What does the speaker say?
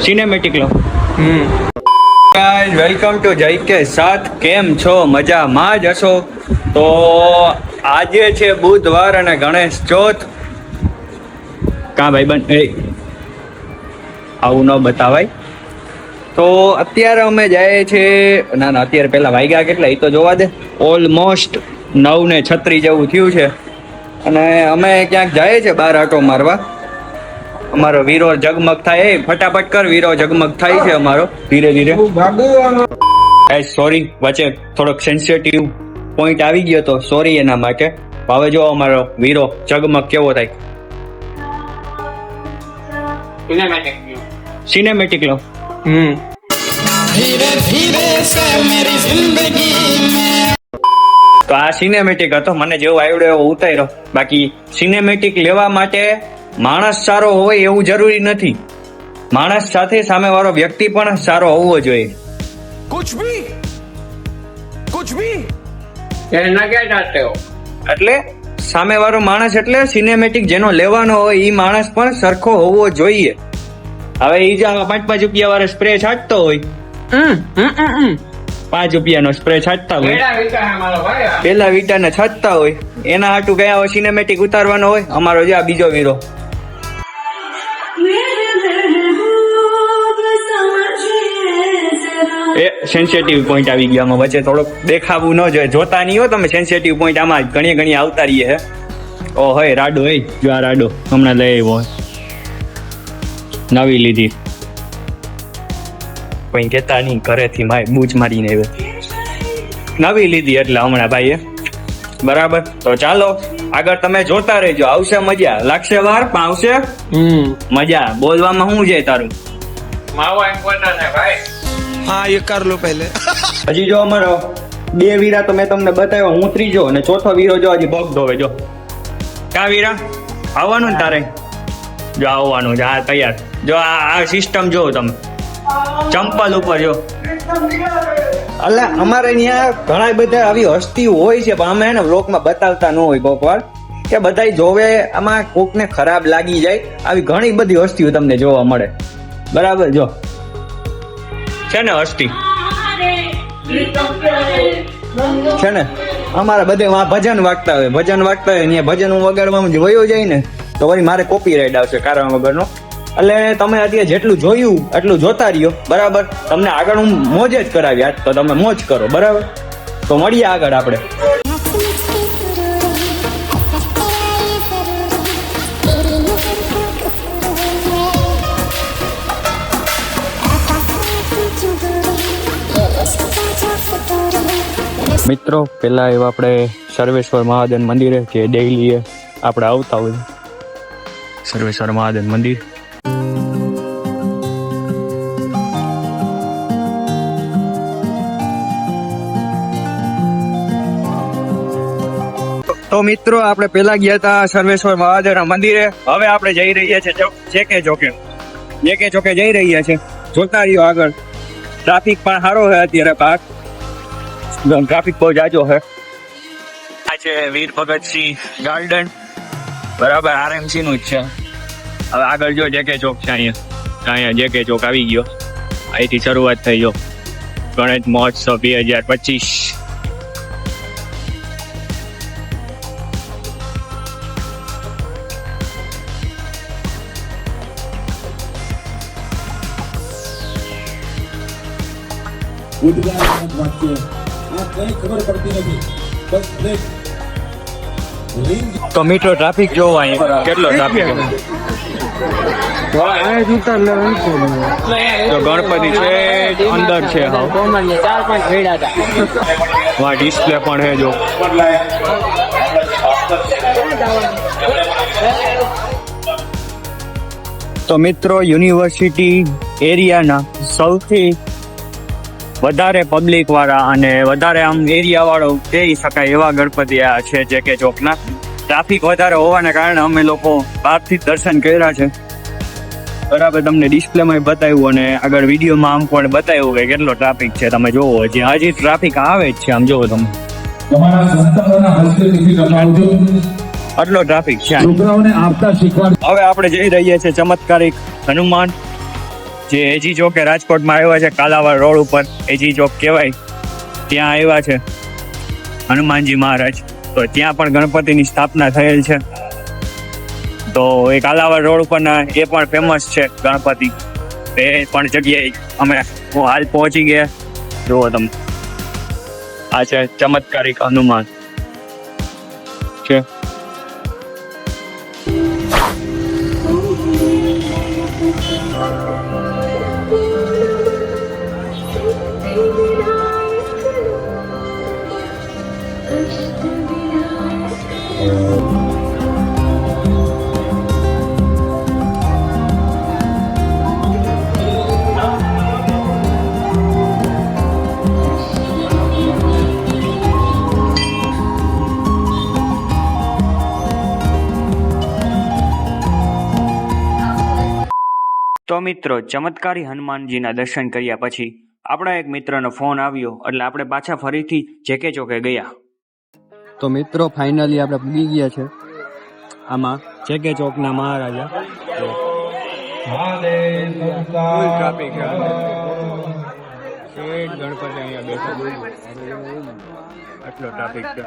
Cinematic લો. Guys welcome to JK સાથ. કેમ છો? મજામાં જ હશો? તો આજે છે બુધવાર અને ગણેશ ચોથ. કા ભાઈ બન આવું ન બતાવાય. તો અત્યારે અમે જઈએ છીએ, ના અત્યારે પેલા વાગ્યા કેટલા એ તો જોવા દે. ઓલમોસ્ટ 9:36 જેવું થયું છે અને અમે ક્યાંક જઈએ છીએ બહાર આટો મારવા. અમારો વીરો જગમગ થાય. ફટાફટ કર વીરો, જગમગ થાય છે અમારો ધીરે ધીરે. સોરી, વચ્ચે થોડોક સેન્સિટિવ પોઈન્ટ આવી ગયો તો સોરી એના માટે. હવે જો અમારો વીરો જગમગ કેવો થાય. સિનેમેટિક લો. તો આ સિનેમેટિક હતો, મને જેવું આવડ્યો એવો ઉતાર્યો. બાકી સિનેમેટિક લેવા માટે માણસ સારો હોય એવું જરૂરી નથી. માણસ સાથે સામે વાળો વ્યક્તિ પણ સારો હોવો જોઈએ. कुछ भी એટલે સામે વાળો માણસ એટલે સિનેમેટિક જેનો લેવાનો હોય એ માણસ પણ સરખો હોવો જોઈએ. હવે એ જે 5 રૂપિયા વાળો સ્પ્રે છાંટતો હોય, 5 રૂપિયાનો સ્પ્રે છાંટતા હોય, પેલા વીટાને છાંટતા હોય, એના હાટું ગયા હોય સિનેમેટિક ઉતારવાનો હોય. અમારો જે આ બીજો વીરો એ સેન્સિટિવ પોઈન્ટ આવી ગયા. આમાં વચ્ચે થોડોક દેખાવું ન જોઈએ. જોતા નહીં હો તમે સેન્સિટિવ પોઈન્ટ. આમાં ઘણી આવતા રહીએ હે. ઓ હોય રાડો, જો આ રાડો હમણાં લઈ આવ્યો, નવી લીધી. કોઈ કહેતા નહીં, ઘરેથી માય બૂચ મારીને આવ્યો. નવી લીધી એટલે હમણાં ભાઈ બરાબર. તો ચાલો આગળ તમે જોતા રહેજો. આવશે મજા, લાગશે વાર પણ આવશે મજા. બોલવામાં શું છે તારું? हाँ ये कर लो पहले. હજી જો અમારો 2 વીરા તો મેં તમને બતાવ્યો, હું ત્રીજો અને ચોથો વીરો જો હજી પગ ધોવે. જો કા વીરા આવવાનું ને તારે? જો આવવાનું છે. હા તૈયાર. જો આ સિસ્ટમ જો તમે ચંપલ ઉપર જો. એટલે અમારે ત્યાં ઘણા બધા આવી હસ્તી હોય છે પણ અમે એને વ્લોગમાં બતાવતા ન હોય. કોક વાર કે બધાય જોવે, આમાં કોકને ખરાબ લાગી જાય. આવી ઘણી બધી હસ્તીઓ તમને જોવા મળે. બરાબર. જો છે ને હસ્તી છે ને અમારા બધે ભજન વાગતા હોય, ત્યાં ભજન હું વગાડવામાં વયો જાય ને તો વળી મારે કોપીરાઈટ આવશે કારણ વગરનો. એટલે તમે અત્યારે જેટલું જોયું એટલું જોતા રહ્યો. બરાબર. તમને આગળ હું મોજ જ કરાવી. આજ તો તમે મોજ કરો. બરાબર. તો મળીએ આગળ આપણે. મિત્રો પેલા એવા આપણે સર્વેશ્વર મહાદેવ મંદિરે જે ડેઈલી આપણે આવતા હોય, સર્વેશ્વર મહાદેવ મંદિર. તો મિત્રો આપણે પેલા ગયા હતા સર્વેશ્વર મહાદેવના મંદિરે. હવે આપણે જઈ રહ્યા છીએ JK ચોકે જઈ રહ્યા છે. જોતા રહ્યો આગળ. ટ્રાફિક પણ સારો છે અત્યારે. પાક ટ્રાફિક બહુ જાજો છે. આ છે વીર ભગતસિંહ ગાર્ડન. બરાબર. RMC નું જ છે. હવે આગળ જો JK ચોક છે. અહીંયા JK ચોક આવી ગયો. અહીંથી શરૂઆત થઈ ગયો ગણેશ મહોત્સવ 2025. તો મિત્રો ટ્રાફિક જોવો અહીંયા કેટલો ટ્રાફિક. ગણપતિ છે અંદર છે. હા ડિસ્પ્લે પણ છે જો. તો મિત્રો યુનિવર્સિટી એરિયાના સૌથી વધારે પબ્લિક વાળા અને વધારે આમ એરિયા વાળો કહી શકાય એવા ગણપતિ આ છે JK ચોકના. ટ્રાફિક વધારે હોવાને કારણે અમે લોકો બહારથી દર્શન કર્યા છે. બરાબર. તમને ડિસ્પ્લેમાં બતાવ્યું અને આગળ વિડીયોમાં આમ પણ બતાવ્યું કે કેટલો ટ્રાફિક છે. તમે જોવો હજી ટ્રાફિક આવે જ છે. આમ જોવો તમે. આટલો ટ્રાફિક છે છોકરાઓને આપતા શીખવાડ હવે આપણે જઈ રહ્યા છીએ ચમત્કારિક હનુમાન જે એજી ચોકે રાજકોટમાં આવ્યા છે, કાલાવાડ રોડ ઉપર એજી ચોક કહેવાય, ત્યાં આવ્યા છે હનુમાનજી મહારાજ. તો ત્યાં પણ ગણપતિની સ્થાપના થયેલ છે. તો એ કાલાવાડ રોડ ઉપરના એ પણ ફેમસ છે ગણપતિ. એ પણ જગ્યાએ અમે હાલ પહોંચી ગયા. જુઓ તમે, આ છે ચમત્કારિક હનુમાન છે. તો મિત્રો, ચમત્કારી હનુમાનજીના દર્શન કર્યા પછી આપણા એક મિત્રનો ફોન આવ્યો એટલે આપણે પાછા ફરીથી જેકે ચોકે ગયા. તો મિત્રો, ફાઇનલી આપણે પૂગી ગયા છે આમાં જેકે ચોકના મહારાજા. ફૂલ ટ્રાફિક છે. ગણપતિ અહીંયા બેઠા, આટલો ટ્રાફિક છે.